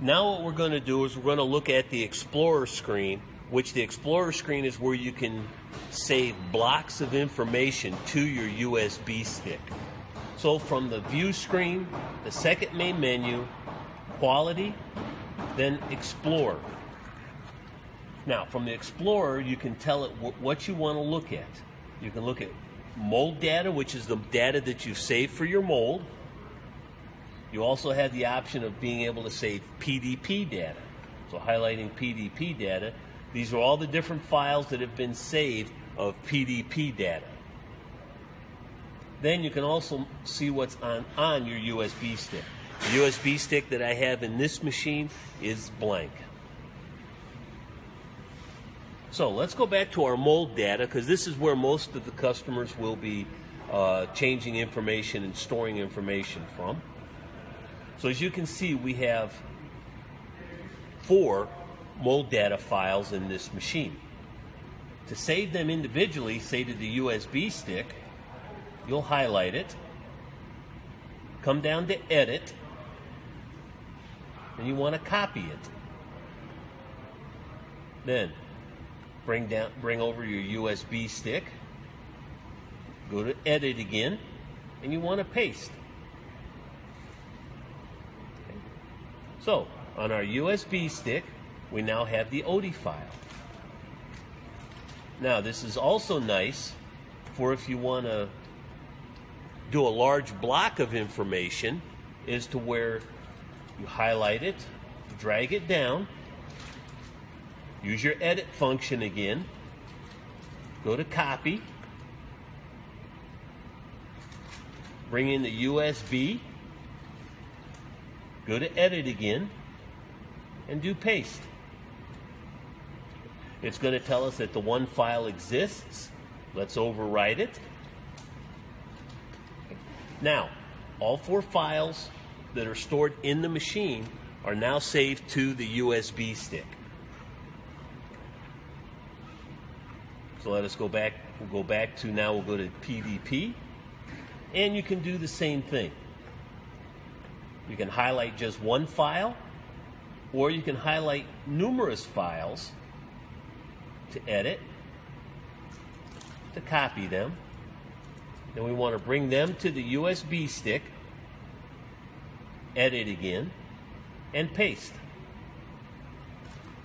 Now what we're going to do is we're going to look at the Explorer screen, which the Explorer screen is where you can save blocks of information to your USB stick. So from the view screen, the second main menu, quality, then Explorer. Now from the Explorer you can tell it what you want to look at. You can look at mold data, which is the data that you've saved for your mold. You also have the option of being able to save PDP data. So highlighting PDP data, these are all the different files that have been saved of PDP data. Then you can also see what's on your USB stick. The USB stick that I have in this machine is blank. So let's go back to our mold data, because this is where most of the customers will be changing information and storing information from. So as you can see, we have 4 mold data files in this machine. To save them individually, say to the USB stick, you'll highlight it, come down to Edit, and you want to copy it. Then bring over your USB stick, go to Edit again, and you want to paste. Okay. So on our USB stick, we now have the OD file. Now this is also nice for if you want to do a large block of information, is to where you highlight it, drag it down, use your edit function again, go to copy, bring in the USB, go to edit again, and do paste. It's going to tell us that the one file exists. Let's overwrite it. Now, all 4 files that are stored in the machine are now saved to the USB stick. So let us go back. We'll go back to now, we'll go to PDP, and you can do the same thing. You can highlight just one file, or you can highlight numerous files to edit, to copy them. Then we want to bring them to the USB stick, edit again, and paste.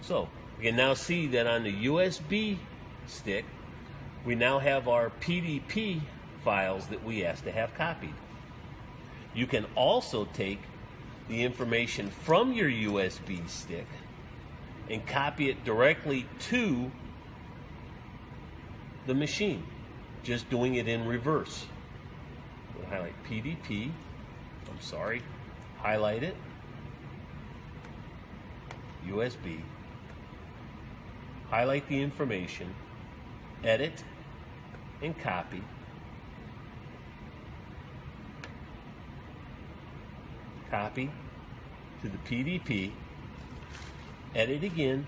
So we can now see that on the USB stick, we now have our PDP files that we asked to have copied. You can also take the information from your USB stick and copy it directly to the machine, just doing it in reverse. We'll highlight PDP, highlight it, USB, highlight the information, edit, and copy. Copy to the PDP, edit again,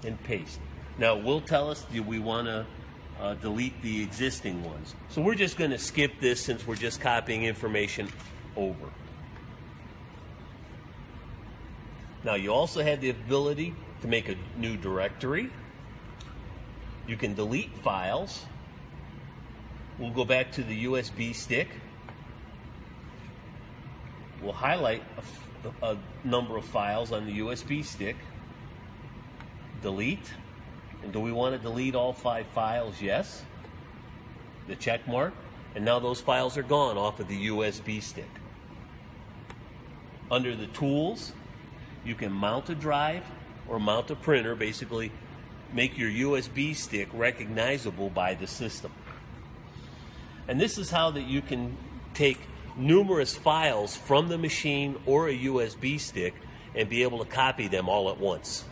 and paste. Now it will tell us, do we want to delete the existing ones? So we're just going to skip this since we're just copying information over. Now you also have the ability to make a new directory. You can delete files. We'll go back to the USB stick. We'll highlight a number of files on the USB stick. Delete. And do we want to delete all 5 files? Yes. The check mark. And now those files are gone off of the USB stick. Under the tools, you can mount a drive or mount a printer, basically make your USB stick recognizable by the system. And this is how that you can take numerous files from the machine or a USB stick and be able to copy them all at once.